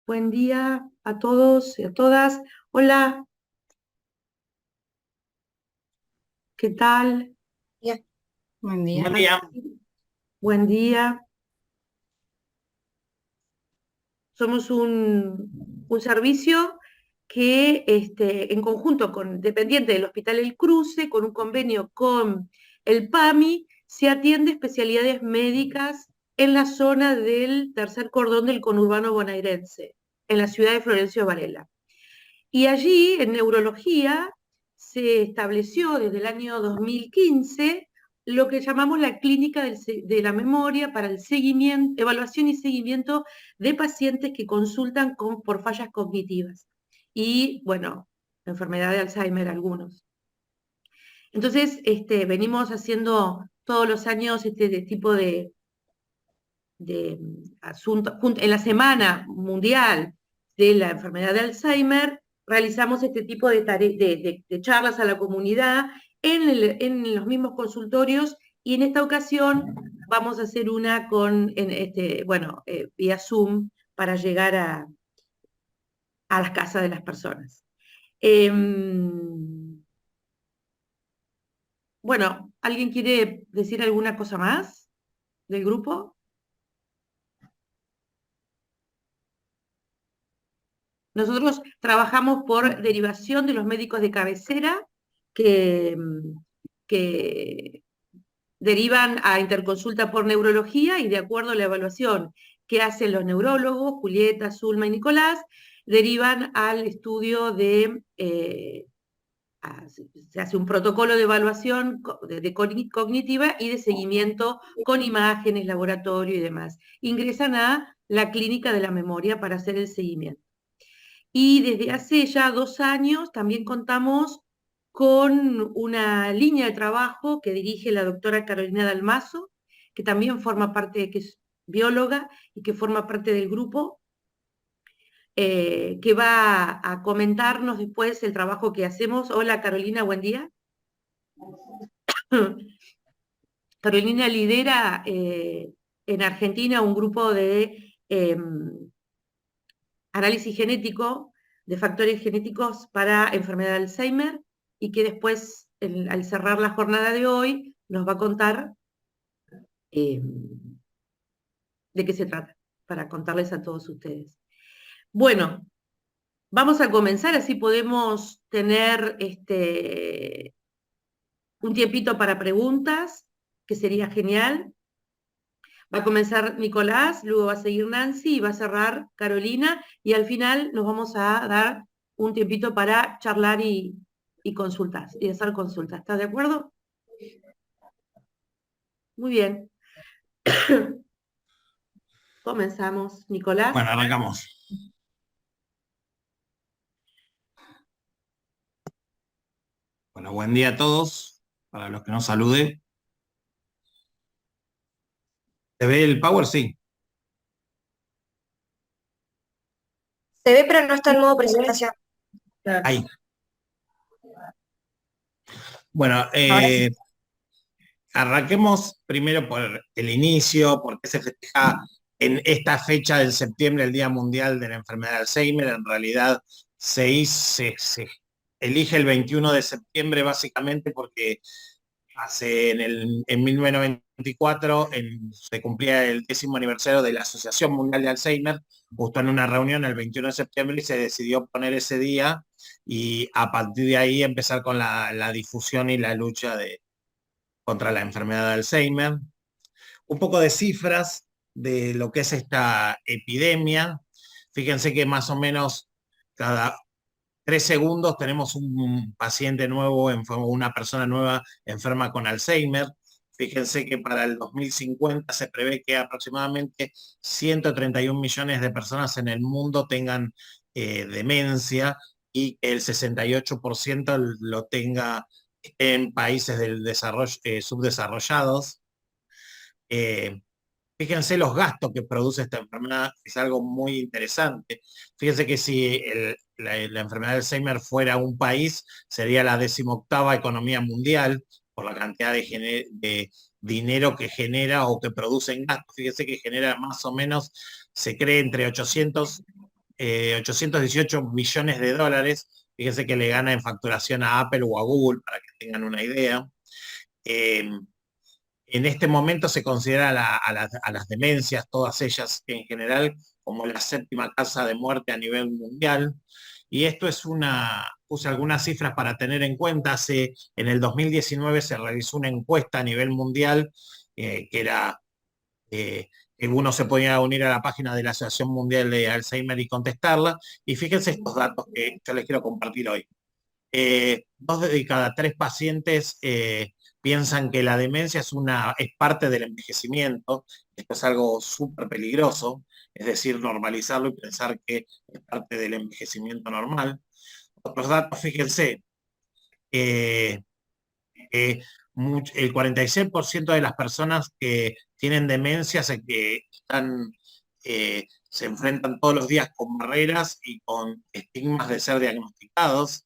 Buen día a todos y a todas. Hola, ¿qué tal? Día. Buen día. Buen día. Buen día. Somos un servicio que, en conjunto con dependiente del Hospital El Cruce, con un convenio con el PAMI, se atiende especialidades médicas en la zona del tercer cordón del conurbano bonaerense, en la ciudad de Florencio Varela. Y allí, en neurología, se estableció desde el año 2015 lo que llamamos la clínica de la memoria para el seguimiento, evaluación y seguimiento de pacientes que consultan por fallas cognitivas y, bueno, enfermedad de Alzheimer algunos. Entonces, venimos haciendo todos los años este tipo de asuntos. En la Semana Mundial de la Enfermedad de Alzheimer, realizamos este tipo de charlas a la comunidad en los mismos consultorios, y en esta ocasión vamos a hacer una vía Zoom para llegar a las casas de las personas. Bueno, ¿alguien quiere decir alguna cosa más del grupo? Nosotros trabajamos por derivación de los médicos de cabecera que, que derivan a interconsulta por neurología, y de acuerdo a la evaluación que hacen los neurólogos, Julieta, Zulma y Nicolás, derivan al estudio se hace un protocolo de evaluación cognitiva y de seguimiento con imágenes, laboratorio y demás. Ingresan a la clínica de la memoria para hacer el seguimiento. Y desde hace ya 2 años también contamos con una línea de trabajo que dirige la doctora Carolina Dalmazo, que también forma parte, que es bióloga y que forma parte del grupo, que va a comentarnos después el trabajo que hacemos. Hola Carolina, buen día. Carolina lidera en Argentina un grupo de análisis genético de factores genéticos para enfermedad de Alzheimer, y que después, al cerrar la jornada de hoy, nos va a contar eh, de qué se trata, para contarles a todos ustedes. Bueno, vamos a comenzar, así podemos tener un tiempito para preguntas, que sería genial. Va a comenzar Nicolás, luego va a seguir Nancy y va a cerrar Carolina, y al final nos vamos a dar un tiempito para charlar y consultar, y hacer consultas. ¿Estás de acuerdo? Muy bien. Comenzamos. Nicolás. Bueno, arrancamos. Bueno, buen día a todos. Para los que no salude. ¿Se ve el power? Sí. Se ve, pero no está en modo presentación. Ahí. Bueno, Ahora sí. arranquemos primero por el inicio, por qué se festeja en esta fecha del septiembre el Día Mundial de la Enfermedad de Alzheimer. En realidad se elige el 21 de septiembre básicamente porque en 1994 se cumplía el 10º aniversario de la Asociación Mundial de Alzheimer, justo en una reunión el 21 de septiembre, y se decidió poner ese día, y a partir de ahí empezar con la difusión y la lucha contra la enfermedad de Alzheimer. Un poco de cifras de lo que es esta epidemia. Fíjense que más o menos cada 3 segundos tenemos un paciente nuevo, una persona nueva enferma con Alzheimer. Fíjense que para el 2050 se prevé que aproximadamente 131 millones de personas en el mundo tengan demencia, y que el 68% lo tenga en países del desarrollo, subdesarrollados. Eh, Fíjense los gastos que produce esta enfermedad, es algo muy interesante. Fíjense que si la enfermedad de Alzheimer fuera un país, sería la 18ª economía mundial por la cantidad de dinero que genera o que produce en gastos. Fíjense que genera más o menos, se cree, entre 800 818 millones de dólares. Fíjense que le gana en facturación a Apple o a Google, para que tengan una idea. Eh, en este momento se considera a las demencias, todas ellas en general, como la séptima causa de muerte a nivel mundial. Y esto es puse algunas cifras para tener en cuenta. En el 2019 se realizó una encuesta a nivel mundial, que era, que uno se podía unir a la página de la Asociación Mundial de Alzheimer y contestarla. Y fíjense estos datos que yo les quiero compartir hoy. 2 de cada 3 pacientes piensan que la demencia es parte del envejecimiento. Esto es algo súper peligroso, es decir, normalizarlo y pensar que es parte del envejecimiento normal. Otros datos, fíjense, eh, el 46% de las personas que tienen demencia se enfrentan todos los días con barreras y con estigmas de ser diagnosticados.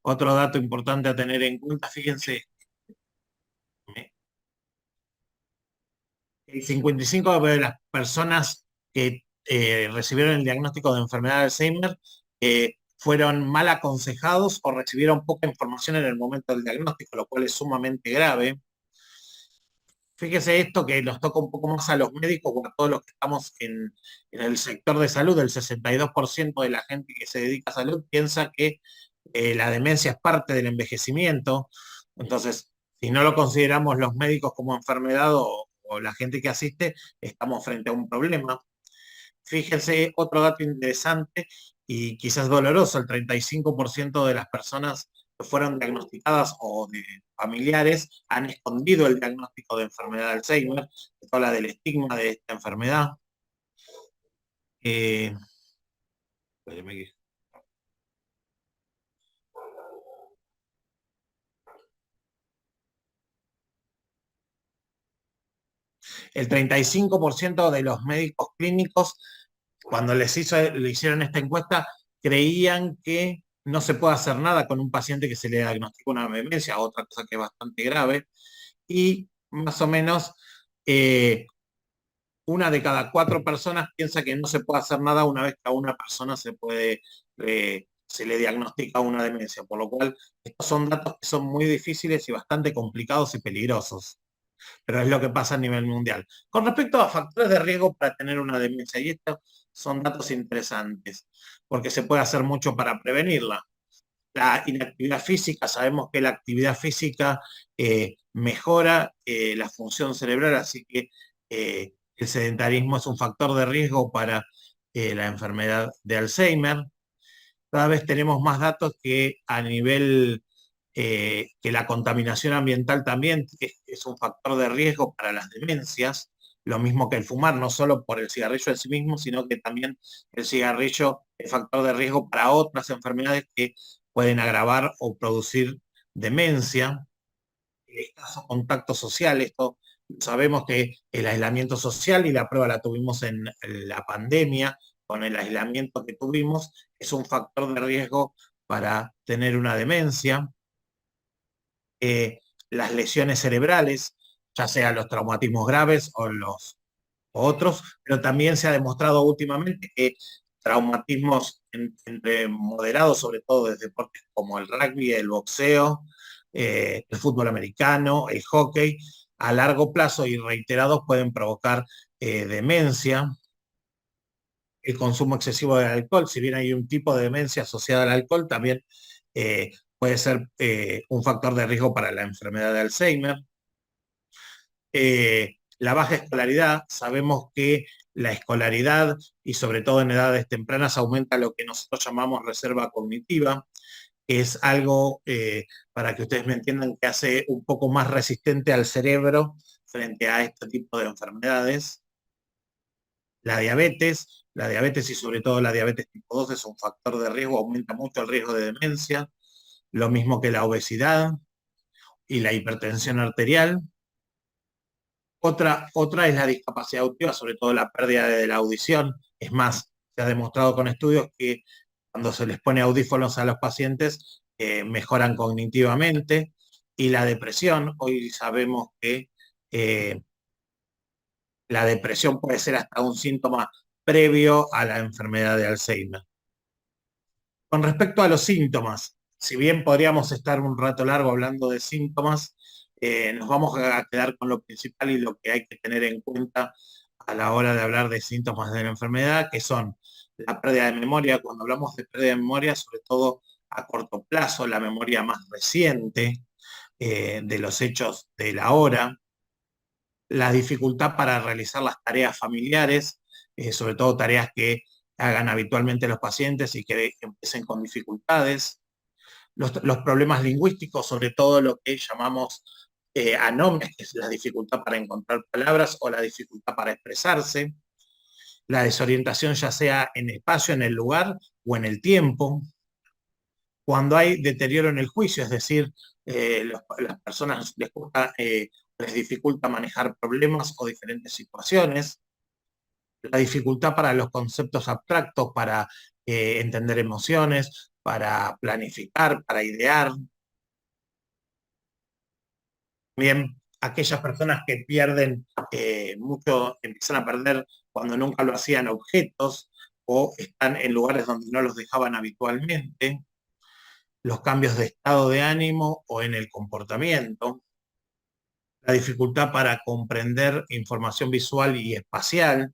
Otro dato importante a tener en cuenta, fíjense, el 55% de las personas que recibieron el diagnóstico de enfermedad de Alzheimer fueron mal aconsejados o recibieron poca información en el momento del diagnóstico, lo cual es sumamente grave. Fíjese esto, que nos toca un poco más a los médicos o a todos los que estamos en el sector de salud. El 62% de la gente que se dedica a salud piensa que la demencia es parte del envejecimiento. Entonces, si no lo consideramos los médicos como enfermedad o la gente que asiste, estamos frente a un problema. Fíjense otro dato interesante y quizás doloroso: el 35% de las personas que fueron diagnosticadas o de familiares han escondido el diagnóstico de enfermedad de Alzheimer. Esto habla del estigma de esta enfermedad. Eh, el 35% de los médicos clínicos, cuando le hicieron esta encuesta, creían que no se puede hacer nada con un paciente que se le diagnostica una demencia, otra cosa que es bastante grave. Y más o menos 1 de cada 4 personas piensa que no se puede hacer nada una vez que a una persona se le diagnostica una demencia, por lo cual estos son datos que son muy difíciles y bastante complicados y peligrosos, pero es lo que pasa a nivel mundial. Con respecto a factores de riesgo para tener una demencia, y estos son datos interesantes, porque se puede hacer mucho para prevenirla. La inactividad física, sabemos que la actividad física mejora la función cerebral, así que el sedentarismo es un factor de riesgo para la enfermedad de Alzheimer. Cada vez tenemos más datos que a nivel que la contaminación ambiental también es un factor de riesgo para las demencias, lo mismo que el fumar, no solo por el cigarrillo en sí mismo, sino que también el cigarrillo es factor de riesgo para otras enfermedades que pueden agravar o producir demencia. El escaso contacto social, esto sabemos que el aislamiento social, y la prueba la tuvimos en la pandemia, con el aislamiento que tuvimos, es un factor de riesgo para tener una demencia. Las lesiones cerebrales, ya sea los traumatismos graves o los otros, pero también se ha demostrado últimamente que traumatismos entre moderados, sobre todo de deportes como el rugby, el boxeo, el fútbol americano, el hockey, a largo plazo y reiterados pueden provocar demencia. El consumo excesivo de alcohol, si bien hay un tipo de demencia asociada al alcohol, también puede ser un factor de riesgo para la enfermedad de Alzheimer. La baja escolaridad, sabemos que la escolaridad, y sobre todo en edades tempranas, aumenta lo que nosotros llamamos reserva cognitiva, que es algo, para que ustedes me entiendan, que hace un poco más resistente al cerebro frente a este tipo de enfermedades. La diabetes y sobre todo la diabetes tipo 2 es un factor de riesgo, aumenta mucho el riesgo de demencia, lo mismo que la obesidad y la hipertensión arterial. Otra es la discapacidad auditiva, sobre todo la pérdida de la audición. Es más, se ha demostrado con estudios que cuando se les pone audífonos a los pacientes, mejoran cognitivamente. Y la depresión, hoy sabemos que la depresión puede ser hasta un síntoma previo a la enfermedad de Alzheimer. Con respecto a los síntomas, si bien podríamos estar un rato largo hablando de síntomas, nos vamos a quedar con lo principal y lo que hay que tener en cuenta a la hora de hablar de síntomas de la enfermedad, que son la pérdida de memoria. Cuando hablamos de pérdida de memoria, sobre todo a corto plazo, la memoria más reciente de los hechos de la hora, la dificultad para realizar las tareas familiares, sobre todo tareas que hagan habitualmente los pacientes y que empiecen con dificultades, los problemas lingüísticos, sobre todo lo que llamamos anomias, que es la dificultad para encontrar palabras o la dificultad para expresarse, la desorientación ya sea en espacio, en el lugar o en el tiempo, cuando hay deterioro en el juicio, es decir, las personas les dificulta manejar problemas o diferentes situaciones, la dificultad para los conceptos abstractos, para entender emociones, para planificar, para idear. También aquellas personas que pierden mucho, empiezan a perder cuando nunca lo hacían objetos o están en lugares donde no los dejaban habitualmente, los cambios de estado de ánimo o en el comportamiento, la dificultad para comprender información visual y espacial,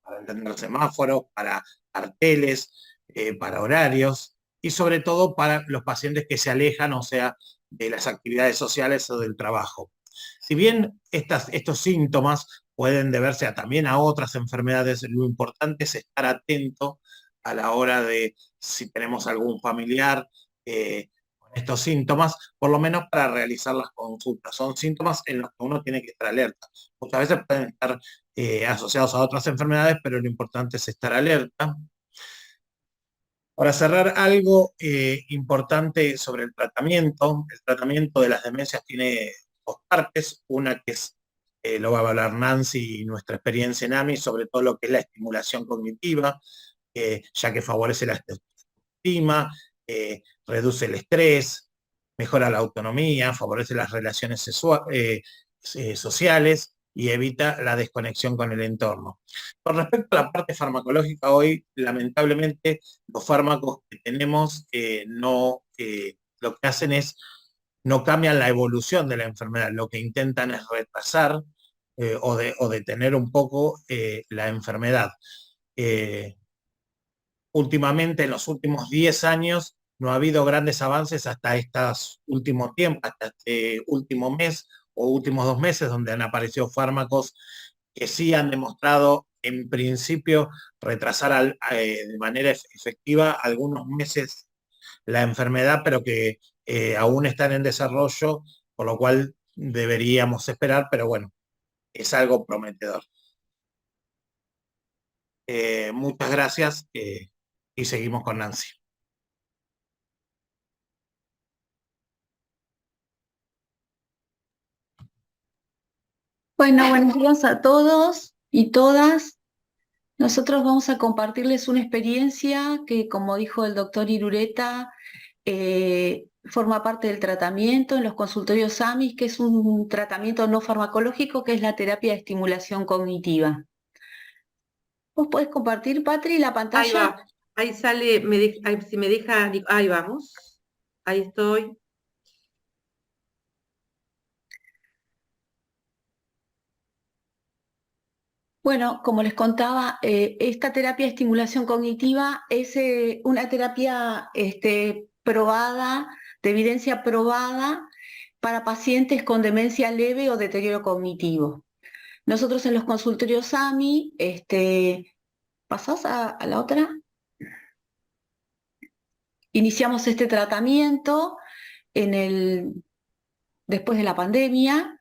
para entender semáforos, para carteles, para horarios y sobre todo para los pacientes que se alejan, o sea, de las actividades sociales o del trabajo. Si bien estos síntomas pueden deberse también a otras enfermedades, lo importante es estar atento a la hora de si tenemos algún familiar con estos síntomas, por lo menos para realizar las consultas. Son síntomas en los que uno tiene que estar alerta. Muchas veces pueden estar asociados a otras enfermedades, pero lo importante es estar alerta. Para cerrar, algo importante sobre el tratamiento de las demencias tiene dos partes. Una que es, lo va a hablar Nancy y nuestra experiencia en AMI, sobre todo lo que es la estimulación cognitiva, ya que favorece la autoestima, reduce el estrés, mejora la autonomía, favorece las relaciones sociales y evita la desconexión con el entorno. Con respecto a la parte farmacológica, hoy lamentablemente los fármacos que tenemos lo que hacen es no cambian la evolución de la enfermedad, lo que intentan es retrasar o detener un poco la enfermedad. Últimamente, en los últimos 10 años, no ha habido grandes avances hasta estos últimos tiempos, hasta este último mes o últimos 2 meses, donde han aparecido fármacos que sí han demostrado, en principio, retrasar de manera efectiva algunos meses la enfermedad, pero que aún están en desarrollo, por lo cual deberíamos esperar, pero bueno, es algo prometedor. Muchas gracias y seguimos con Nancy. Bueno, buenos días a todos y todas. Nosotros vamos a compartirles una experiencia que, como dijo el doctor Irureta, forma parte del tratamiento en los consultorios AMIS, que es un tratamiento no farmacológico, que es la terapia de estimulación cognitiva. ¿Vos podés compartir, Patri, la pantalla? Ahí va, ahí sale, si me deja, ahí vamos, ahí estoy. Bueno, como les contaba, esta terapia de estimulación cognitiva es una terapia probada, de evidencia probada, para pacientes con demencia leve o deterioro cognitivo. Nosotros en los consultorios AMI, ¿pasás a la otra? Iniciamos este tratamiento después de la pandemia,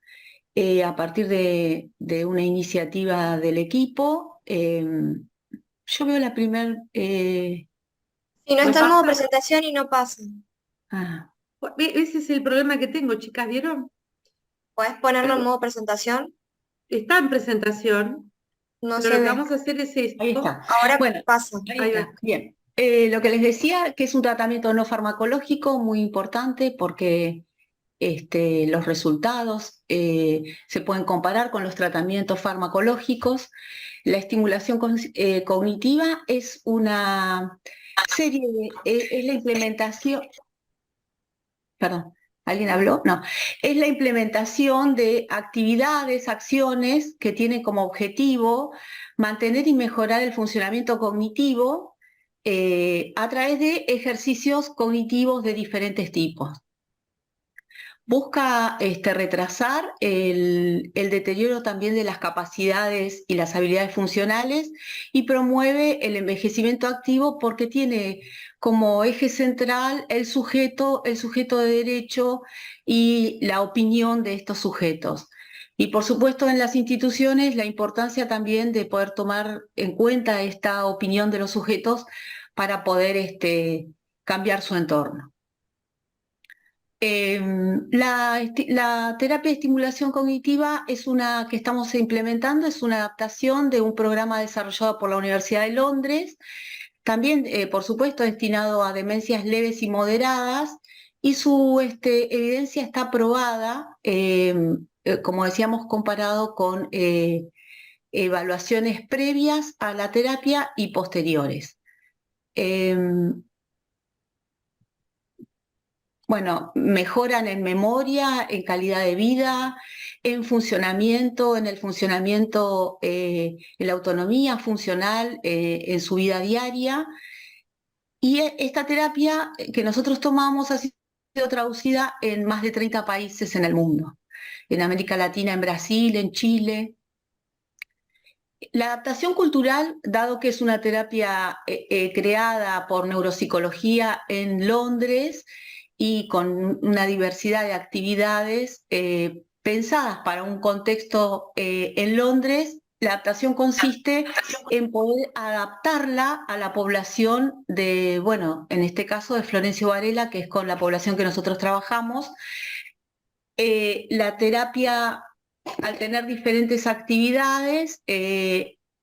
a partir de una iniciativa del equipo. Yo veo la primer... Si no está en modo presentación y no pasa. Ese es el problema que tengo, chicas, ¿vieron? ¿Podés ponerlo en modo presentación? Está en presentación, No pero se lo que ve. vamos a hacer es esto. Ahí está. Ahora Bueno, pasa. ahí está. Bien. Lo que les decía, que es un tratamiento no farmacológico muy importante porque los resultados se pueden comparar con los tratamientos farmacológicos. La estimulación cognitiva es una Es la implementación, perdón, ¿alguien habló? No, es la implementación de actividades, acciones que tienen como objetivo mantener y mejorar el funcionamiento cognitivo a través de ejercicios cognitivos de diferentes tipos. Busca retrasar el deterioro también de las capacidades y las habilidades funcionales y promueve el envejecimiento activo porque tiene como eje central el sujeto de derecho y la opinión de estos sujetos. Y por supuesto en las instituciones la importancia también de poder tomar en cuenta esta opinión de los sujetos para poder cambiar su entorno. La terapia de estimulación cognitiva es una que estamos implementando, es una adaptación de un programa desarrollado por la Universidad de Londres, también, por supuesto, destinado a demencias leves y moderadas, y su evidencia está probada, como decíamos, comparado con evaluaciones previas a la terapia y posteriores. Bueno, mejoran en memoria, en calidad de vida, en funcionamiento, en el funcionamiento, en la autonomía funcional, en su vida diaria. Y esta terapia que nosotros tomamos ha sido traducida en más de 30 países en el mundo, en América Latina, en Brasil, en Chile. La adaptación cultural, dado que es una terapia creada por neuropsicología en Londres, y con una diversidad de actividades pensadas para un contexto en Londres, la adaptación consiste en poder adaptarla a la población de, bueno, en este caso de Florencio Varela, que es con la población que nosotros trabajamos. La terapia, al tener diferentes actividades,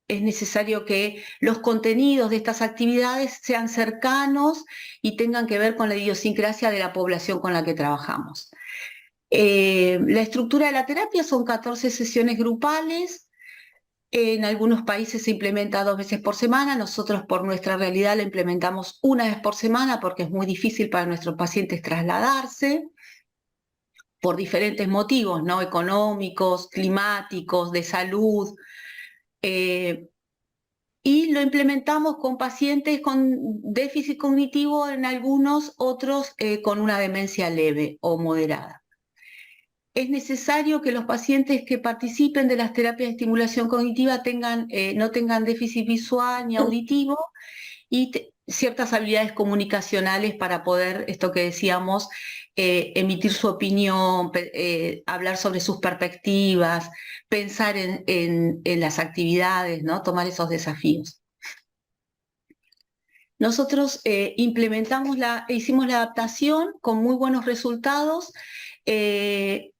es necesario que los contenidos de estas actividades sean cercanos y tengan que ver con la idiosincrasia de la población con la que trabajamos. La estructura de la terapia son 14 sesiones grupales. En algunos países se implementa 2 veces por semana. Nosotros, por nuestra realidad, la implementamos 1 vez por semana porque es muy difícil para nuestros pacientes trasladarse por diferentes motivos, ¿no? Económicos, climáticos, de salud. Y lo implementamos con pacientes con déficit cognitivo, en algunos, otros con una demencia leve o moderada. Es necesario que los pacientes que participen de las terapias de estimulación cognitiva no tengan déficit visual ni auditivo y ciertas habilidades comunicacionales para poder, esto que decíamos, emitir su opinión, hablar sobre sus perspectivas, pensar en las actividades, ¿no? Tomar esos desafíos. Nosotros hicimos la adaptación con muy buenos resultados en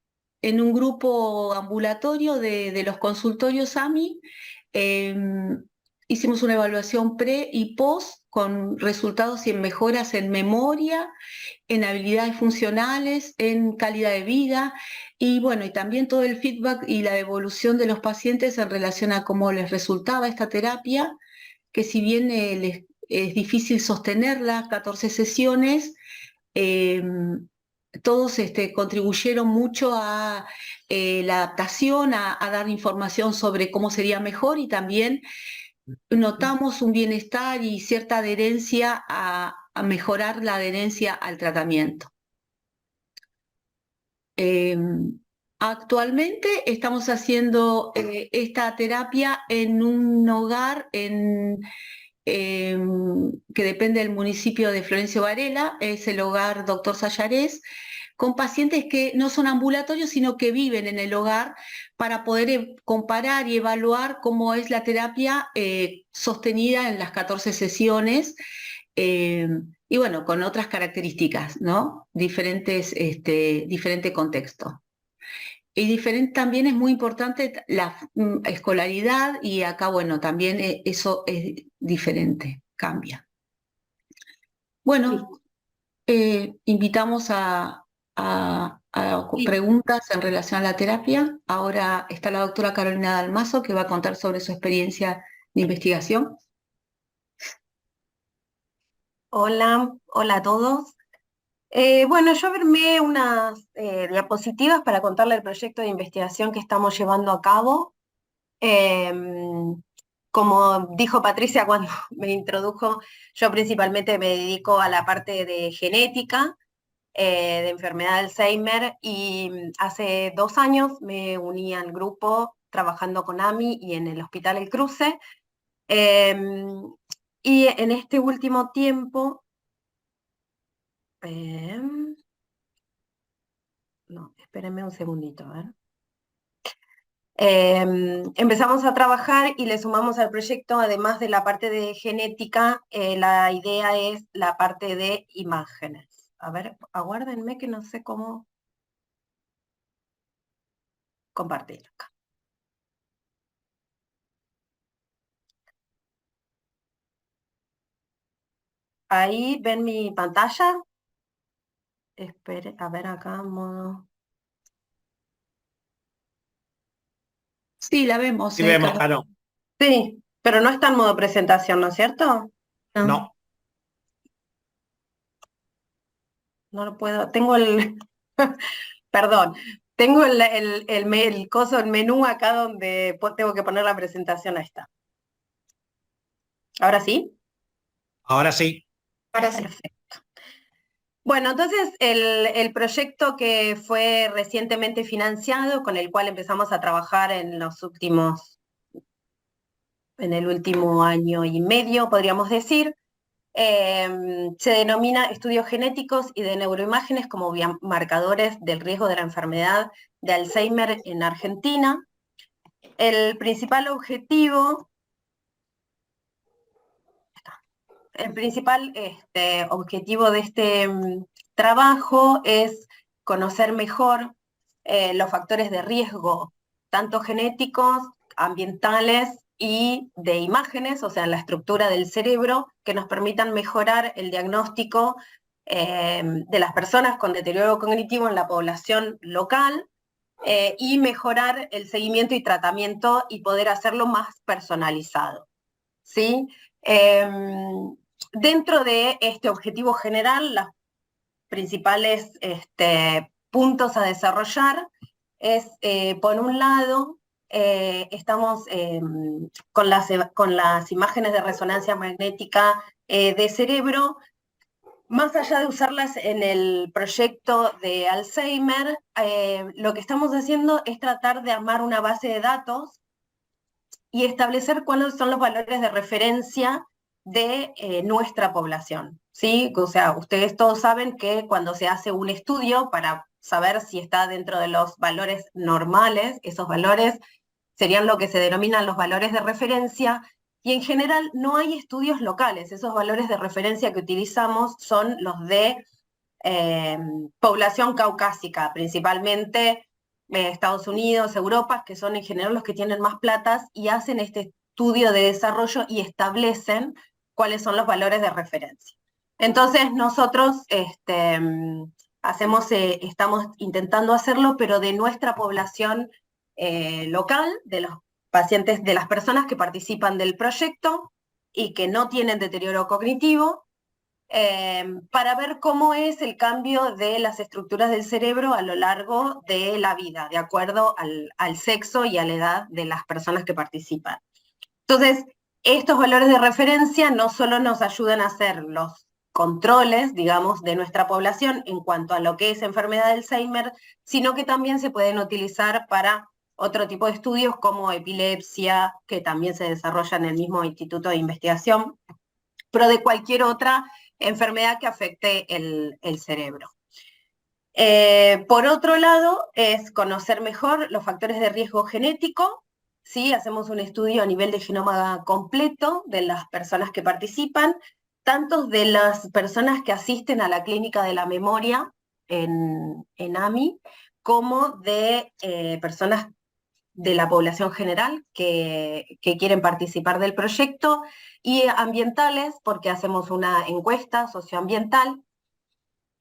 un grupo ambulatorio de los consultorios AMI. Hicimos una evaluación pre y post con resultados y en mejoras en memoria, en habilidades funcionales, en calidad de vida y bueno, y también todo el feedback y la evolución de los pacientes en relación a cómo les resultaba esta terapia, que si bien es difícil sostenerla, 14 sesiones, todos contribuyeron mucho a la adaptación, a dar información sobre cómo sería mejor y también notamos un bienestar y cierta adherencia a mejorar la adherencia al tratamiento. Actualmente estamos haciendo esta terapia en un hogar que depende del municipio de Florencio Varela, es el hogar Dr. Sayarés, con pacientes que no son ambulatorios, sino que viven en el hogar para poder comparar y evaluar cómo es la terapia sostenida en las 14 sesiones y bueno, con otras características, ¿no? Diferente contexto. Y también es muy importante la escolaridad y acá, bueno, también eso es diferente, cambia. Bueno, invitamos a preguntas en relación a la terapia. Ahora está la doctora Carolina Dalmazo que va a contar sobre su experiencia de investigación. Hola a todos. Bueno, yo armé unas diapositivas para contarle el proyecto de investigación que estamos llevando a cabo. Como dijo Patricia cuando me introdujo, yo principalmente me dedico a la parte de genética, de enfermedad de Alzheimer, y hace 2 años me uní al grupo trabajando con AMI y en el Hospital El Cruce. Y en este último tiempo, no, espérenme un segundito, a ver. Empezamos a trabajar y le sumamos al proyecto, además de la parte de genética, la idea es la parte de imágenes. A ver, aguárdenme que no sé cómo compartir acá. Ahí ven mi pantalla. Espere, a ver acá, modo. Sí, la vemos, Sí vemos, Caro. Caro. Sí, pero no está en modo presentación, ¿no es cierto? No. No lo puedo, tengo el, perdón, tengo el coso, el menú acá donde tengo que poner la presentación, ahí está. ¿Ahora sí? Ahora sí. Ahora sí. Perfecto. Bueno, entonces el proyecto que fue recientemente financiado, con el cual empezamos a trabajar en el último año y medio, podríamos decir, se denomina estudios genéticos y de neuroimágenes como marcadores del riesgo de la enfermedad de Alzheimer en Argentina. El principal objetivo de este trabajo es conocer mejor los factores de riesgo, tanto genéticos, ambientales y de imágenes, o sea, la estructura del cerebro, que nos permitan mejorar el diagnóstico de las personas con deterioro cognitivo en la población local, y mejorar el seguimiento y tratamiento y poder hacerlo más personalizado, ¿sí? Dentro de este objetivo general, los principales puntos a desarrollar es, por un lado, estamos con las imágenes de resonancia magnética de cerebro. Más allá de usarlas en el proyecto de Alzheimer, lo que estamos haciendo es tratar de armar una base de datos y establecer cuáles son los valores de referencia de nuestra población, ¿sí? O sea, ustedes todos saben que cuando se hace un estudio para saber si está dentro de los valores normales, esos valores serían lo que se denominan los valores de referencia, y en general no hay estudios locales. Esos valores de referencia que utilizamos son los de población caucásica, principalmente Estados Unidos, Europa, que son en general los que tienen más platas y hacen este estudio de desarrollo y establecen cuáles son los valores de referencia. Entonces nosotros estamos intentando hacerlo, pero de nuestra población local, de los pacientes, de las personas que participan del proyecto y que no tienen deterioro cognitivo, para ver cómo es el cambio de las estructuras del cerebro a lo largo de la vida, de acuerdo al sexo y a la edad de las personas que participan. Entonces, estos valores de referencia no solo nos ayudan a hacer los controles, digamos, de nuestra población en cuanto a lo que es enfermedad de Alzheimer, sino que también se pueden utilizar para otro tipo de estudios como epilepsia, que también se desarrolla en el mismo instituto de investigación, pero de cualquier otra enfermedad que afecte el cerebro. Por otro lado, es conocer mejor los factores de riesgo genético, ¿sí? Hacemos un estudio a nivel de genoma completo de las personas que participan, tanto de las personas que asisten a la clínica de la memoria en AMI, como de personas de la población general que quieren participar del proyecto, y ambientales, porque hacemos una encuesta socioambiental,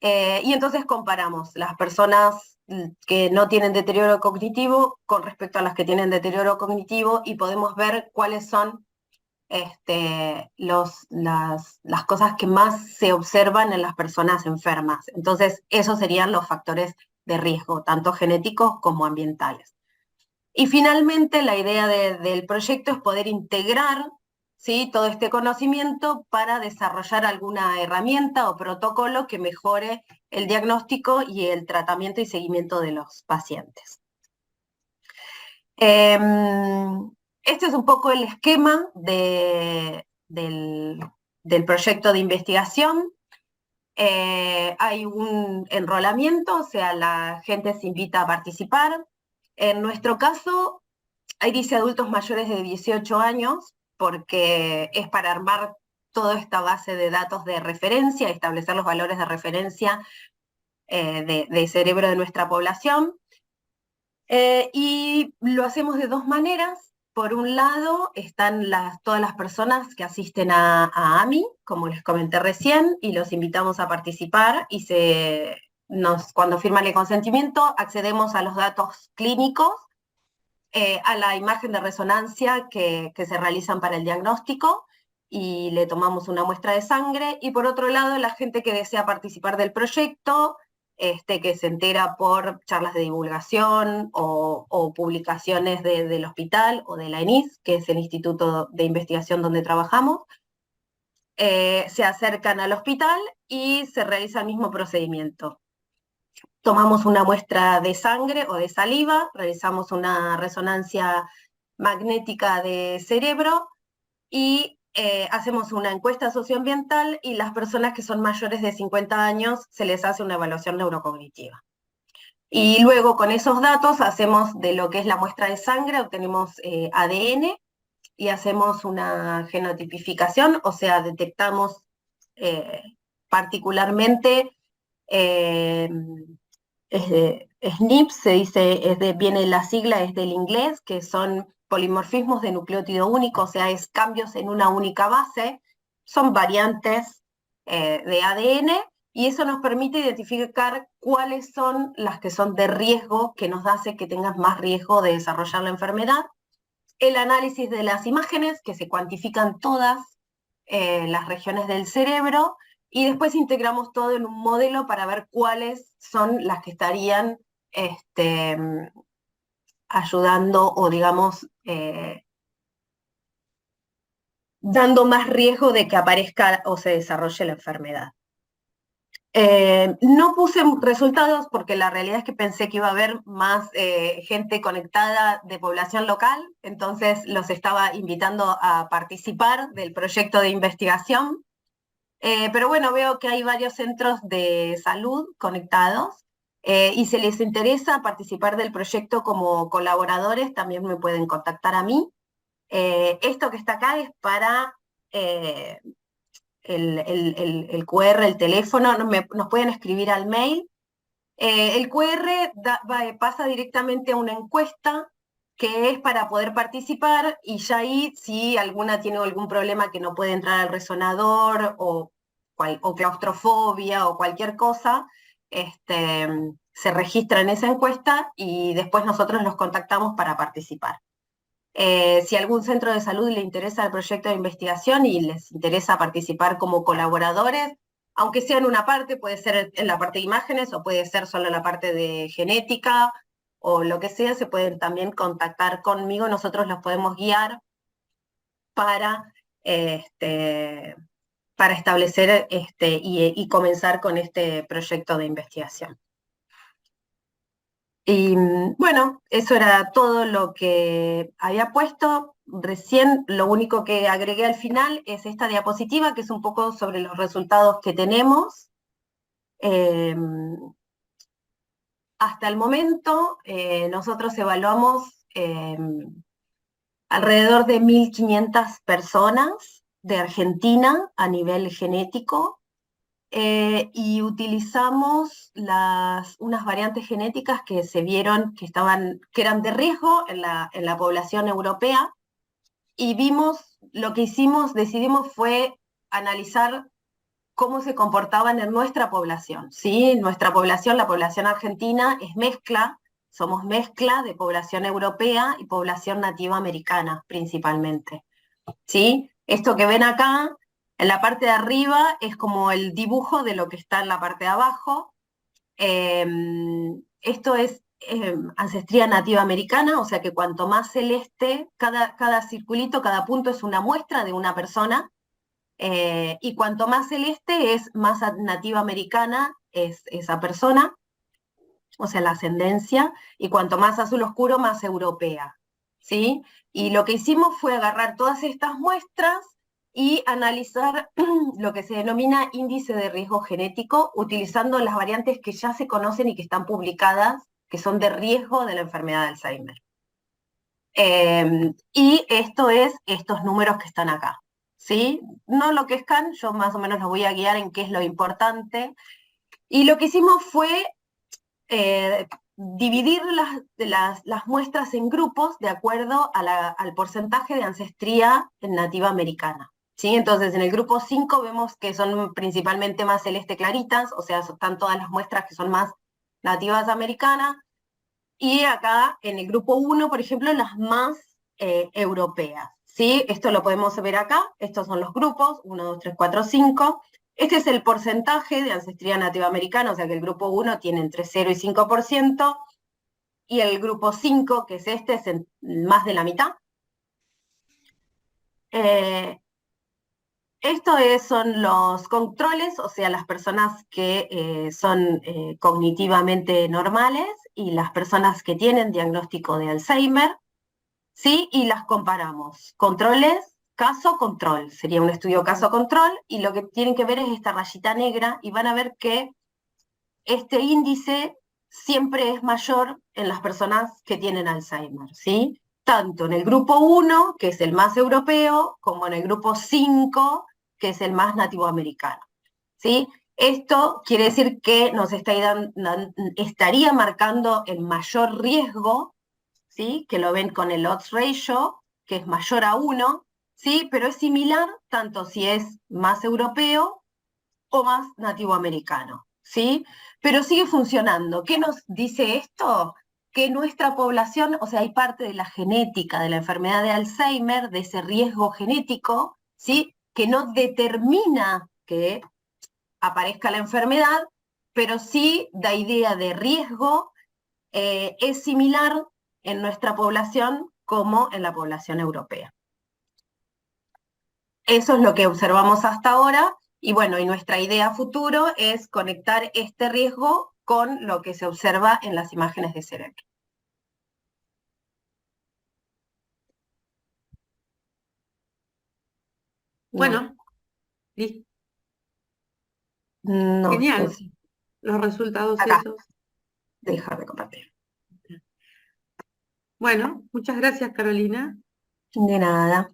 y entonces comparamos las personas que no tienen deterioro cognitivo con respecto a las que tienen deterioro cognitivo y podemos ver cuáles son las cosas que más se observan en las personas enfermas. Entonces, esos serían los factores de riesgo, tanto genéticos como ambientales. Y finalmente, la idea del proyecto es poder integrar, ¿sí?, todo este conocimiento para desarrollar alguna herramienta o protocolo que mejore el diagnóstico y el tratamiento y seguimiento de los pacientes. Este es un poco el esquema del proyecto de investigación. Hay un enrolamiento, o sea, la gente se invita a participar. En nuestro caso, ahí dice adultos mayores de 18 años, porque es para armar toda esta base de datos de referencia, establecer los valores de referencia de cerebro de nuestra población. Y lo hacemos de dos maneras. Por un lado, están todas las personas que asisten a AMI, como les comenté recién, y los invitamos a participar, y cuando firman el consentimiento, accedemos a los datos clínicos, a la imagen de resonancia que se realizan para el diagnóstico, y le tomamos una muestra de sangre. Y por otro lado, la gente que desea participar del proyecto, que se entera por charlas de divulgación o publicaciones del hospital o de la ENIS, que es el instituto de investigación donde trabajamos, se acercan al hospital y se realiza el mismo procedimiento. Tomamos una muestra de sangre o de saliva, realizamos una resonancia magnética de cerebro y hacemos una encuesta socioambiental, y las personas que son mayores de 50 años se les hace una evaluación neurocognitiva. Y luego con esos datos hacemos de lo que es la muestra de sangre, obtenemos ADN y hacemos una genotipificación, o sea, detectamos particularmente SNPs, se dice, viene la sigla, es del inglés, que son polimorfismos de nucleótido único, o sea, es cambios en una única base, son variantes de ADN, y eso nos permite identificar cuáles son las que son de riesgo, que nos hace que tengas más riesgo de desarrollar la enfermedad. El análisis de las imágenes, que se cuantifican todas las regiones del cerebro, y después integramos todo en un modelo para ver cuáles son las que estarían ayudando o, digamos, dando más riesgo de que aparezca o se desarrolle la enfermedad. No puse resultados porque la realidad es que pensé que iba a haber más gente conectada de población local, entonces los estaba invitando a participar del proyecto de investigación. Pero bueno, veo que hay varios centros de salud conectados, y si les interesa participar del proyecto como colaboradores, también me pueden contactar a mí. Esto que está acá es para el QR, el teléfono, nos pueden escribir al mail. El QR pasa directamente a una encuesta que es para poder participar, y ya ahí, si alguna tiene algún problema que no puede entrar al resonador, o claustrofobia o cualquier cosa, se registra en esa encuesta y después nosotros los contactamos para participar. Si a algún centro de salud le interesa el proyecto de investigación y les interesa participar como colaboradores, aunque sea en una parte, puede ser en la parte de imágenes o puede ser solo en la parte de genética o lo que sea, se pueden también contactar conmigo, nosotros los podemos guiar para establecer y comenzar con este proyecto de investigación. Y bueno, eso era todo lo que había puesto. Recién lo único que agregué al final es esta diapositiva, que es un poco sobre los resultados que tenemos. Hasta el momento nosotros evaluamos alrededor de 1.500 personas de Argentina a nivel genético, y utilizamos unas variantes genéticas que se vieron que eran de riesgo en la población europea, y lo que decidimos fue analizar cómo se comportaban en nuestra población, ¿sí? Nuestra población, la población argentina, somos mezcla de población europea y población nativa americana principalmente, ¿sí? Esto que ven acá, en la parte de arriba, es como el dibujo de lo que está en la parte de abajo. Esto es ancestría nativa americana, o sea que cuanto más celeste, cada circulito, cada punto es una muestra de una persona, y cuanto más celeste es más nativa americana es esa persona, o sea, la ascendencia, y cuanto más azul oscuro, más europea, ¿sí? Y lo que hicimos fue agarrar todas estas muestras y analizar lo que se denomina índice de riesgo genético, utilizando las variantes que ya se conocen y que están publicadas, que son de riesgo de la enfermedad de Alzheimer. Y esto es estos números que están acá, ¿sí? No lo que están, yo más o menos los voy a guiar en qué es lo importante. Y lo que hicimos fue dividir las muestras en grupos de acuerdo al porcentaje de ancestría nativa americana. ¿Sí? Entonces, en el grupo 5 vemos que son principalmente más celeste claritas, o sea, están todas las muestras que son más nativas americanas, y acá en el grupo 1, por ejemplo, las más europeas. ¿Sí? Esto lo podemos ver acá, estos son los grupos, 1, 2, 3, 4, 5. Este es el porcentaje de ancestría nativa americana, o sea que el grupo 1 tiene entre 0 y 5%, y el grupo 5, que es este, es más de la mitad. Son los controles, o sea, las personas que son cognitivamente normales y las personas que tienen diagnóstico de Alzheimer, ¿sí? Y las comparamos. Controles, caso, control. Sería un estudio caso-control, y lo que tienen que ver es esta rayita negra, y van a ver que este índice siempre es mayor en las personas que tienen Alzheimer, ¿sí? Tanto en el grupo 1, que es el más europeo, como en el grupo 5, que es el más nativoamericano, ¿sí? Esto quiere decir que nos estaría marcando el mayor riesgo, ¿sí? Que lo ven con el odds ratio, que es mayor a 1, ¿sí? Pero es similar tanto si es más europeo o más nativoamericano, ¿sí? Pero sigue funcionando. ¿Qué nos dice esto? Que nuestra población, o sea, hay parte de la genética de la enfermedad de Alzheimer, de ese riesgo genético, ¿sí? Que no determina que aparezca la enfermedad, pero sí da idea de riesgo, es similar en nuestra población como en la población europea. Eso es lo que observamos hasta ahora, y bueno, y nuestra idea a futuro es conectar este riesgo con lo que se observa en las imágenes de cerebro. Bueno, listo. No Genial. sé si Los resultados acá. esos. Dejar de compartir. Bueno, muchas gracias, Carolina. De nada.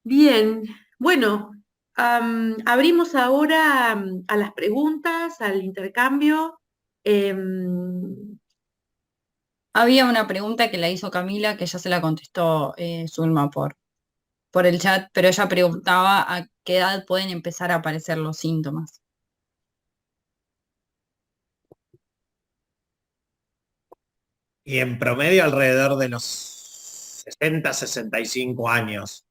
Bien, bueno, abrimos ahora a las preguntas, al intercambio. Había una pregunta que la hizo Camila, que ya se la contestó Zulma por el chat, pero ella preguntaba a qué edad pueden empezar a aparecer los síntomas. Y en promedio alrededor de los 60, 65 años.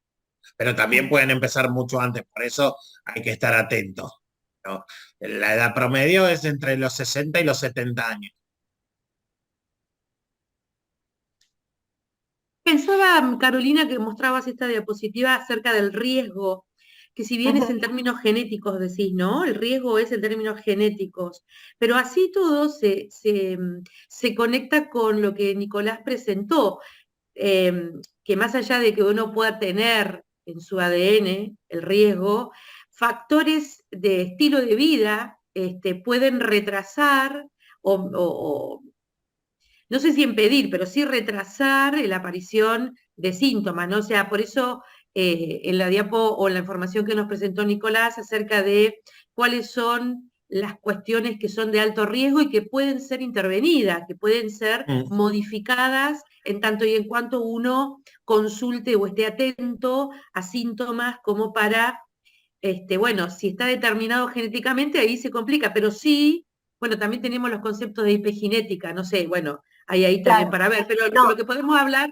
Pero también pueden empezar mucho antes, por eso hay que estar atentos, ¿no? La edad promedio es entre los 60 y los 70 años. Pensaba, Carolina, que mostrabas esta diapositiva acerca del riesgo, que si bien es en términos genéticos, decís, ¿no? El riesgo es en términos genéticos, pero así todo se conecta con lo que Nicolás presentó, que más allá de que uno pueda tener en su ADN el riesgo, factores de estilo de vida pueden retrasar o no sé si impedir, pero sí retrasar la aparición de síntomas, ¿no? O sea, por eso en la diapo o la información que nos presentó Nicolás acerca de cuáles son las cuestiones que son de alto riesgo y que pueden ser intervenidas, que pueden ser modificadas en tanto y en cuanto uno consulte o esté atento a síntomas como para, bueno, si está determinado genéticamente, ahí se complica, pero sí, bueno, también tenemos los conceptos de epigenética, no sé, bueno, hay ahí también Claro. para ver, pero No. lo que podemos hablar...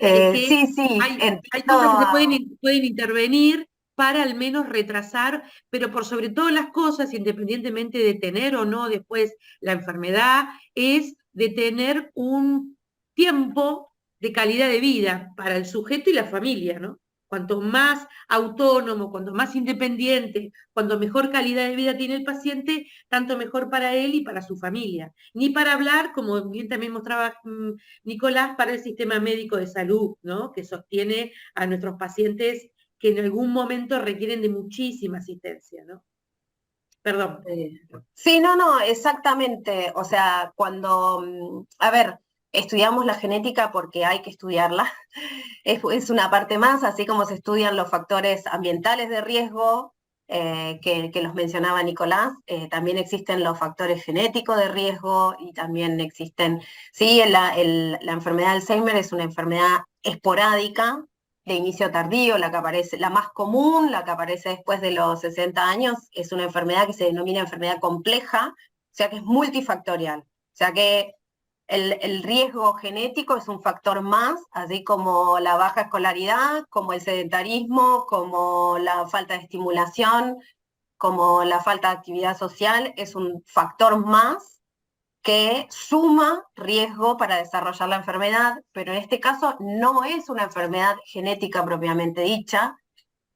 que Sí, sí, hay cosas que se entiendo. pueden intervenir para al menos retrasar, pero por sobre todas las cosas, independientemente de tener o no después la enfermedad, es de tener un tiempo de calidad de vida para el sujeto y la familia, ¿no? Cuanto más autónomo, cuanto más independiente, cuanto mejor calidad de vida tiene el paciente, tanto mejor para él y para su familia. Ni para hablar, como bien también mostraba Nicolás, para el sistema médico de salud, ¿no? Que sostiene a nuestros pacientes que en algún momento requieren de muchísima asistencia, ¿no? Perdón. Sí, no, no, exactamente. O sea, cuando, a ver, estudiamos la genética porque hay que estudiarla. Es una parte más, así como se estudian los factores ambientales de riesgo, que los mencionaba Nicolás, también existen los factores genéticos de riesgo y también existen, sí, la enfermedad de Alzheimer es una enfermedad esporádica, de inicio tardío, la que aparece, la más común, la que aparece después de los 60 años, es una enfermedad que se denomina enfermedad compleja, o sea que es multifactorial, o sea que el riesgo genético es un factor más, así como la baja escolaridad, como el sedentarismo, como la falta de estimulación, como la falta de actividad social, es un factor más que suma riesgo para desarrollar la enfermedad, pero en este caso no es una enfermedad genética propiamente dicha,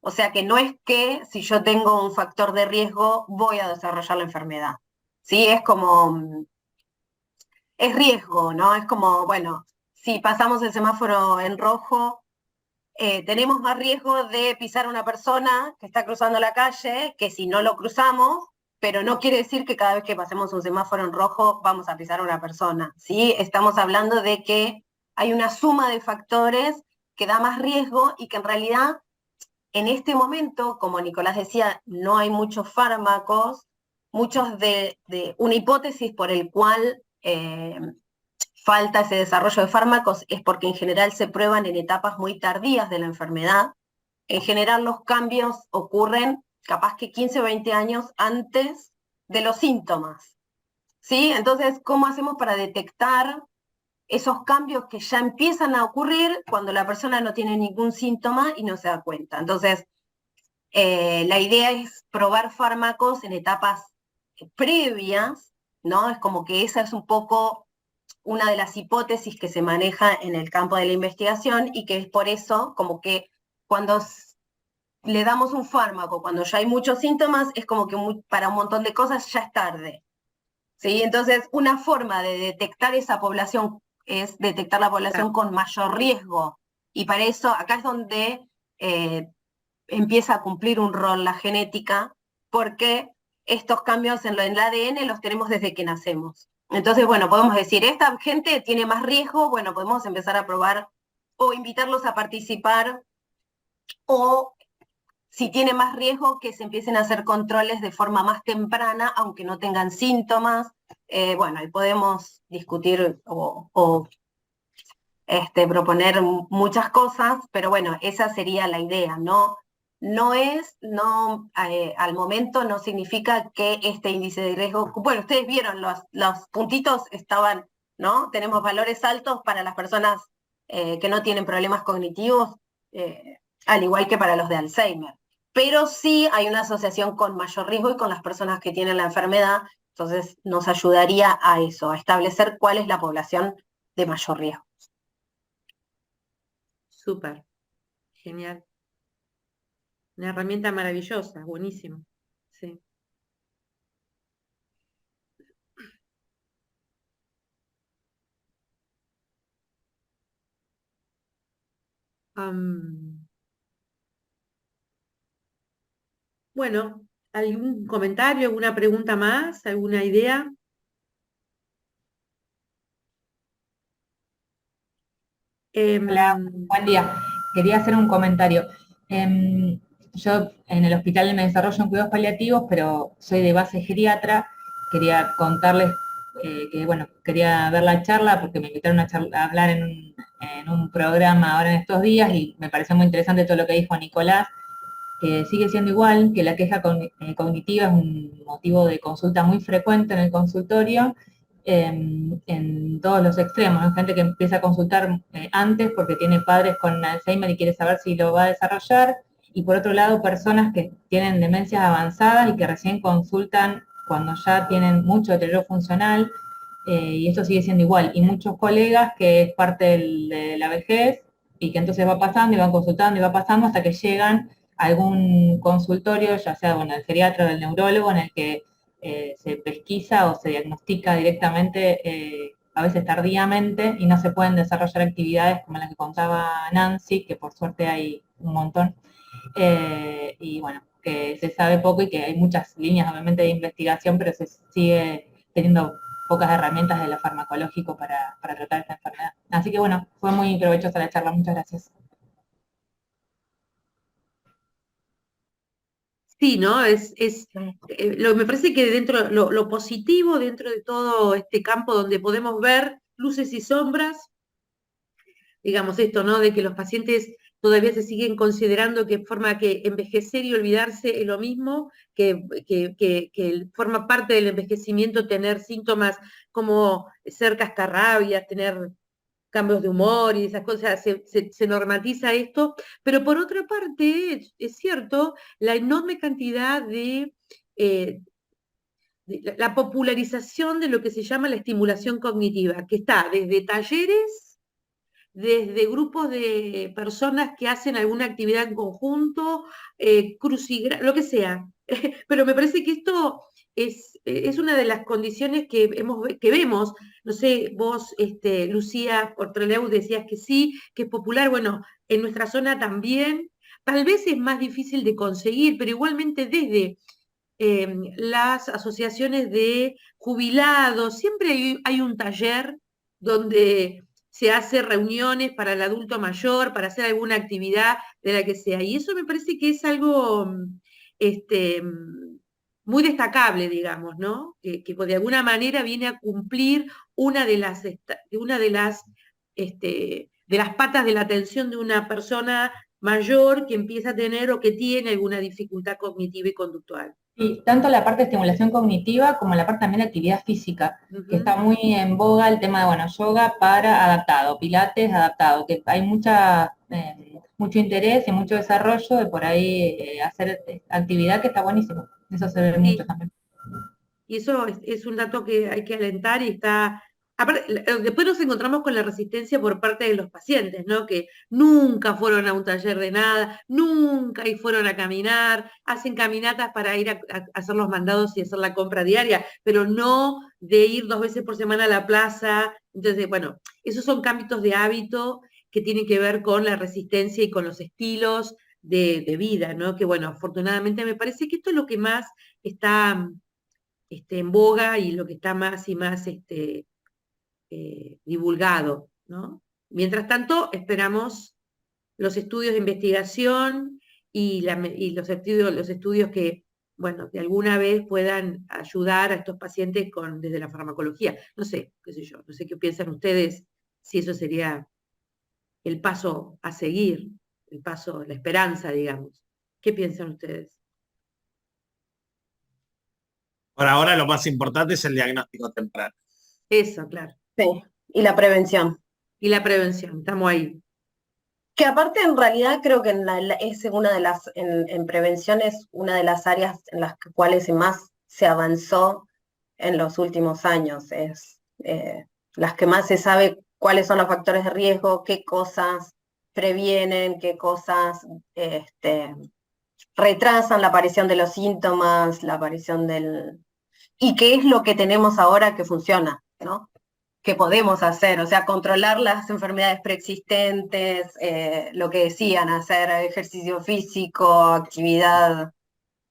o sea que no es que si yo tengo un factor de riesgo voy a desarrollar la enfermedad. Sí, es como, es riesgo, ¿no? Es como, bueno, si pasamos el semáforo en rojo, tenemos más riesgo de pisar a una persona que está cruzando la calle que si no lo cruzamos, pero no quiere decir que cada vez que pasemos un semáforo en rojo vamos a pisar a una persona, ¿sí? Estamos hablando de que hay una suma de factores que da más riesgo y que en realidad en este momento, como Nicolás decía, no hay muchos fármacos, muchos de una hipótesis por el cual falta ese desarrollo de fármacos es porque en general se prueban en etapas muy tardías de la enfermedad. En general los cambios ocurren capaz que 15 o 20 años antes de los síntomas. ¿Sí? Entonces, ¿cómo hacemos para detectar esos cambios que ya empiezan a ocurrir cuando la persona no tiene ningún síntoma y no se da cuenta? Entonces, la idea es probar fármacos en etapas previas, ¿no? Es como que esa es un poco una de las hipótesis que se maneja en el campo de la investigación y que es por eso como que cuando le damos un fármaco, cuando ya hay muchos síntomas, es como que para un montón de cosas ya es tarde. ¿Sí? Entonces, una forma de detectar esa población es detectar la población con mayor riesgo. Y para eso, acá es donde empieza a cumplir un rol la genética, porque estos cambios en el ADN los tenemos desde que nacemos. Entonces, bueno, podemos decir, esta gente tiene más riesgo, bueno, podemos empezar a probar o invitarlos a participar, o si tiene más riesgo, que se empiecen a hacer controles de forma más temprana, aunque no tengan síntomas. Bueno, y podemos discutir o proponer muchas cosas, pero bueno, esa sería la idea, ¿no? No es, no, al momento no significa que este índice de riesgo, bueno, ustedes vieron, los puntitos estaban, ¿no? Tenemos valores altos para las personas que no tienen problemas cognitivos, al igual que para los de Alzheimer. Pero sí hay una asociación con mayor riesgo y con las personas que tienen la enfermedad, entonces nos ayudaría a eso, a establecer cuál es la población de mayor riesgo. Súper, genial. Una herramienta maravillosa, buenísimo. Sí. Bueno, ¿algún comentario, alguna pregunta más, alguna idea? Hola, buen día. Quería hacer un comentario. Yo en el hospital me desarrollo en cuidados paliativos, pero soy de base geriatra. Quería contarles que, bueno, quería ver la charla porque me invitaron a hablar en un programa ahora en estos días y me pareció muy interesante todo lo que dijo Nicolás, que sigue siendo igual, que la queja cognitiva es un motivo de consulta muy frecuente en el consultorio, en todos los extremos, ¿no? Gente que empieza a consultar antes porque tiene padres con Alzheimer y quiere saber si lo va a desarrollar, y por otro lado personas que tienen demencias avanzadas y que recién consultan cuando ya tienen mucho deterioro funcional, y esto sigue siendo igual, y muchos colegas que es parte de la vejez, y que entonces va pasando y van consultando y va pasando hasta que llegan a algún consultorio, ya sea del geriatra o del neurólogo, en el que se pesquisa o se diagnostica directamente, a veces tardíamente, y no se pueden desarrollar actividades como la que contaba Nancy, que por suerte hay un montón, y bueno, que se sabe poco y que hay muchas líneas obviamente de investigación, pero se sigue teniendo pocas herramientas de lo farmacológico para tratar esta enfermedad. Así que bueno, fue muy provechosa la charla, muchas gracias. Sí, ¿no? Me parece que dentro, lo positivo dentro de todo este campo donde podemos ver luces y sombras, digamos esto, ¿no? De que los pacientes todavía se siguen considerando que forma que envejecer y olvidarse es lo mismo, que forma parte del envejecimiento tener síntomas como ser cascarrabias, tener cambios de humor y esas cosas, se normatiza esto, pero por otra parte, es cierto, la enorme cantidad de la popularización de lo que se llama la estimulación cognitiva, que está desde talleres, desde grupos de personas que hacen alguna actividad en conjunto, lo que sea. Pero me parece que esto es una de las condiciones que vemos. No sé, vos, Lucía Ortreleu, decías que sí, que es popular. Bueno, en nuestra zona también. Tal vez es más difícil de conseguir, pero igualmente desde las asociaciones de jubilados, siempre hay un taller donde se hace reuniones para el adulto mayor, para hacer alguna actividad de la que sea. Y eso me parece que es algo este, muy destacable, digamos, ¿no? Que de alguna manera viene a cumplir de las patas de la atención de una persona mayor que empieza a tener o que tiene alguna dificultad cognitiva y conductual. Y tanto la parte de estimulación cognitiva como la parte también de actividad física, que está muy en boga el tema de, bueno, yoga para adaptado, pilates adaptado, que hay mucho interés y mucho desarrollo de por ahí hacer actividad que está buenísimo. Eso se ve mucho también. Y eso es un dato que hay que alentar y está... Después nos encontramos con la resistencia por parte de los pacientes, ¿no? Que nunca fueron a un taller de nada, nunca y fueron a caminar, hacen caminatas para ir a hacer los mandados y hacer la compra diaria, pero no de ir 2 veces por semana a la plaza. Entonces, bueno, esos son cambios de hábito que tienen que ver con la resistencia y con los estilos de vida, ¿no? Que bueno, afortunadamente me parece que esto es lo que más está en boga y lo que está más y más divulgado, ¿no? Mientras tanto, esperamos los estudios de investigación y los estudios que, bueno, que alguna vez puedan ayudar a estos pacientes desde la farmacología. No sé, qué sé yo, no sé qué piensan ustedes, si eso sería el paso a seguir, la esperanza, digamos. ¿Qué piensan ustedes? Por ahora lo más importante es el diagnóstico temprano. Eso, claro. Sí, y la prevención. Y la prevención, estamos ahí. Que aparte en realidad creo que es una de en prevención es una de las áreas en las cuales más se avanzó en los últimos años. Es las que más se sabe cuáles son los factores de riesgo, qué cosas previenen, qué cosas retrasan la aparición de los síntomas, la aparición y qué es lo que tenemos ahora que funciona, ¿no? Que podemos hacer, o sea, controlar las enfermedades preexistentes, lo que decían, hacer ejercicio físico, actividad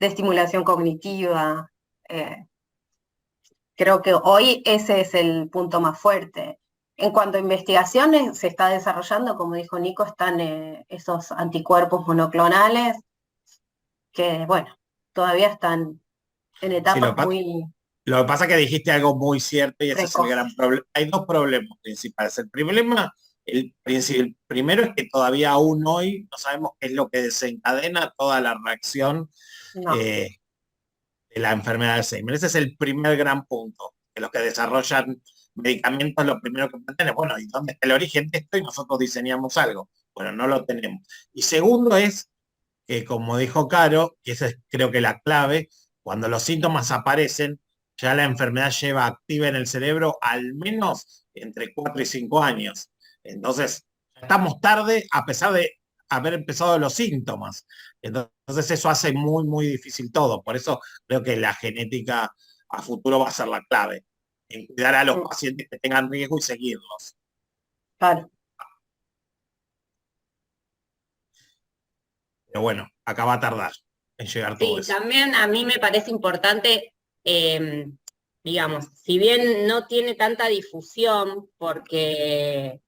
de estimulación cognitiva. Creo que hoy ese es el punto más fuerte. En cuanto a investigaciones, se está desarrollando, como dijo Nico, están esos anticuerpos monoclonales que, bueno, todavía están en etapas muy... Lo que pasa es que dijiste algo muy cierto y ese es el gran problema. Hay 2 problemas principales. El primero es que todavía aún hoy no sabemos qué es lo que desencadena toda la reacción de la enfermedad de Alzheimer. Ese es el primer gran punto. porque los que desarrollan medicamentos lo primero que plantean es, bueno, ¿y dónde está el origen de esto? Y nosotros diseñamos algo. Bueno, no lo tenemos. Y segundo es que, como dijo Caro, y esa es creo que la clave, cuando los síntomas aparecen, ya la enfermedad lleva activa en el cerebro al menos entre 4 y 5 años. Entonces, estamos tarde a pesar de haber empezado los síntomas. Entonces eso hace muy, muy difícil todo. Por eso creo que la genética a futuro va a ser la clave, en cuidar a los pacientes que tengan riesgo y seguirlos. Claro. Pero bueno, acá va a tardar en llegar todo Sí, eso. también a mí me parece importante, digamos, si bien no tiene tanta difusión porque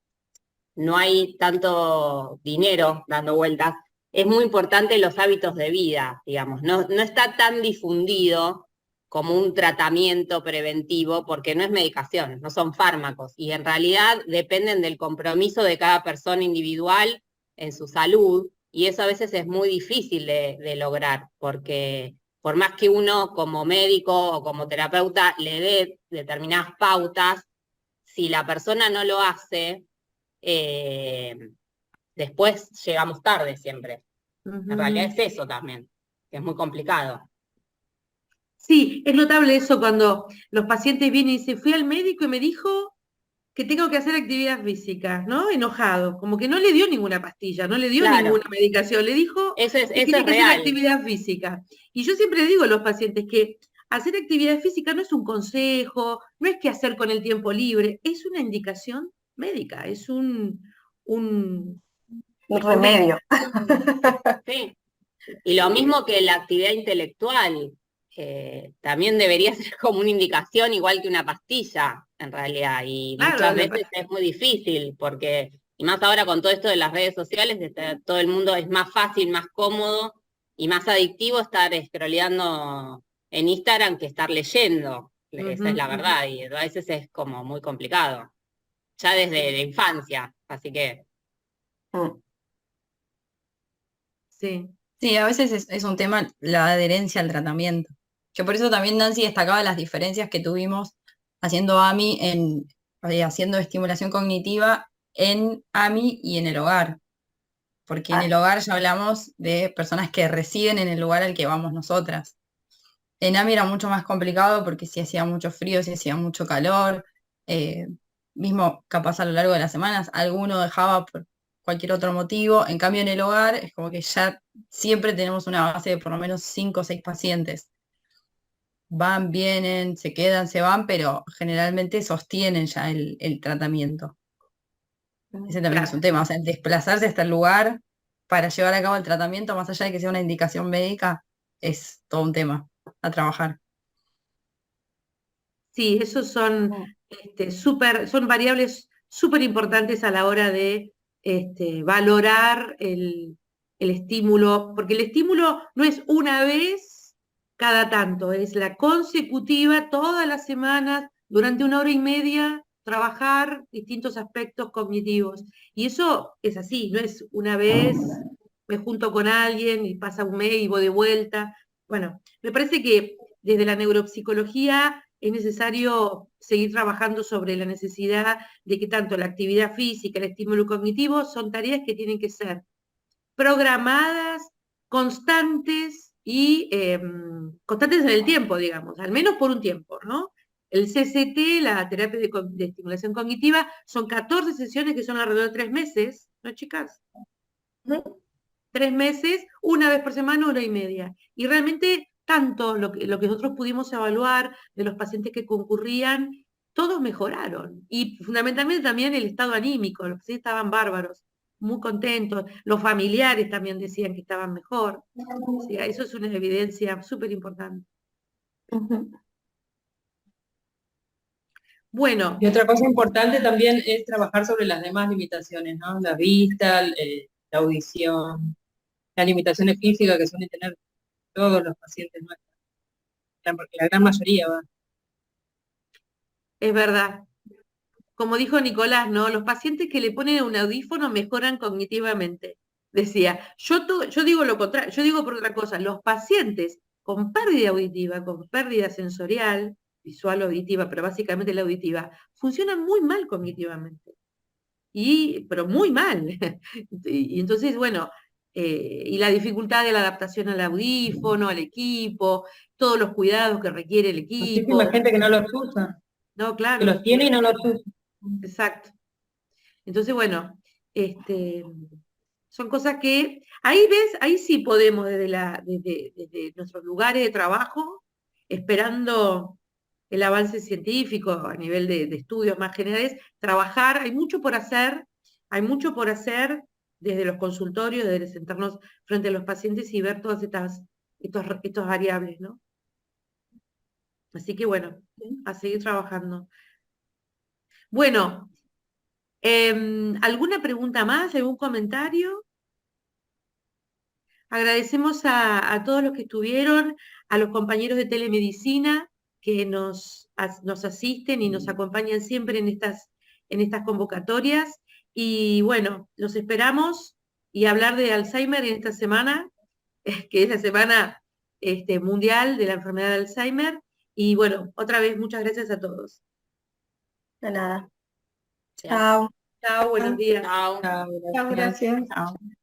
no hay tanto dinero dando vueltas, es muy importante los hábitos de vida, digamos, no está tan difundido como un tratamiento preventivo porque no es medicación, no son fármacos y en realidad dependen del compromiso de cada persona individual en su salud y eso a veces es muy difícil de lograr porque por más que uno como médico o como terapeuta le dé determinadas pautas, si la persona no lo hace, después llegamos tarde siempre. En realidad es eso también, que es muy complicado. Sí, es notable eso cuando los pacientes vienen y dicen, fui al médico y me dijo que tengo que hacer actividad física, ¿no? Enojado, como que no le dio ninguna pastilla, no le dio Claro. ninguna medicación, le dijo Eso que es tiene que hacer real. actividad física. Y yo siempre digo a los pacientes que hacer actividad física no es un consejo, no es qué hacer con el tiempo libre, es una indicación médica, es un remedio. Sí. Y lo mismo que la actividad intelectual, también debería ser como una indicación igual que una pastilla, en realidad, y Claro, muchas veces es muy difícil, porque, y más ahora con todo esto de las redes sociales, todo el mundo es más fácil, más cómodo y más adictivo estar scrolleando en Instagram que estar leyendo, esa es la verdad, y a veces es como muy complicado, ya desde la infancia, así que... Sí. Sí, a veces es un tema la adherencia al tratamiento. Que por eso también Nancy destacaba las diferencias que tuvimos haciendo AMI haciendo estimulación cognitiva en AMI y en el hogar. Porque en el hogar ya hablamos de personas que residen en el lugar al que vamos nosotras. En AMI era mucho más complicado porque si hacía mucho frío, si hacía mucho calor, mismo capaz a lo largo de las semanas, alguno dejaba por cualquier otro motivo. En cambio, en el hogar es como que ya siempre tenemos una base de por lo menos 5 o 6 pacientes. Van, vienen, se quedan, se van, pero generalmente sostienen ya el tratamiento. Ese también es un tema, o sea, desplazarse hasta el lugar para llevar a cabo el tratamiento, más allá de que sea una indicación médica, es todo un tema a trabajar. Sí, esos son, son variables súper importantes a la hora de valorar el estímulo, porque el estímulo no es una vez cada tanto, es la consecutiva todas las semanas, durante 1 hora y media, trabajar distintos aspectos cognitivos. Y eso es así, no es una vez, me junto con alguien y pasa un mes y voy de vuelta. Bueno, me parece que desde la neuropsicología es necesario seguir trabajando sobre la necesidad de que tanto la actividad física, el estímulo cognitivo, son tareas que tienen que ser programadas, constantes y constantes en el tiempo, digamos, al menos por un tiempo, ¿no? El CCT, la terapia de estimulación cognitiva, son 14 sesiones que son alrededor de 3 meses, ¿no, chicas? 3 meses, una vez por semana, 1 hora y media. Y realmente tanto lo que nosotros pudimos evaluar de los pacientes que concurrían, todos mejoraron. Y fundamentalmente también el estado anímico, los pacientes estaban bárbaros, muy contentos. Los familiares también decían que estaban mejor. O sea, eso es una evidencia súper importante. Bueno. Y otra cosa importante también es trabajar sobre las demás limitaciones, ¿no? La vista, la audición, las limitaciones físicas que suelen tener todos los pacientes nuestros. La gran mayoría, ¿va? Es verdad. Como dijo Nicolás, ¿no? Los pacientes que le ponen un audífono mejoran cognitivamente. Decía, yo digo lo contrario, yo digo por otra cosa, los pacientes con pérdida auditiva, con pérdida sensorial, visual o auditiva, pero básicamente la auditiva, funcionan muy mal cognitivamente. Pero muy mal. Y entonces, bueno, y la dificultad de la adaptación al audífono, al equipo, todos los cuidados que requiere el equipo. Muchísima gente que no los usa, No, que claro, los tiene y no los usa. exacto. Entonces, bueno, son cosas que, ahí ves, ahí sí podemos desde nuestros lugares de trabajo, esperando el avance científico a nivel de estudios más generales, trabajar, hay mucho por hacer desde los consultorios, desde sentarnos frente a los pacientes y ver todas estas variables, ¿no? Así que bueno, a seguir trabajando. Bueno, ¿alguna pregunta más? ¿Algún comentario? Agradecemos a todos los que estuvieron, a los compañeros de telemedicina que nos asisten y nos acompañan siempre en estas convocatorias. Y bueno, los esperamos y hablar de Alzheimer en esta semana, que es la semana mundial de la enfermedad de Alzheimer. Y bueno, otra vez muchas gracias a todos. De nada. Sí. Chao. Chao, buenos días. Chao. Chao, Chao, gracias. Chao.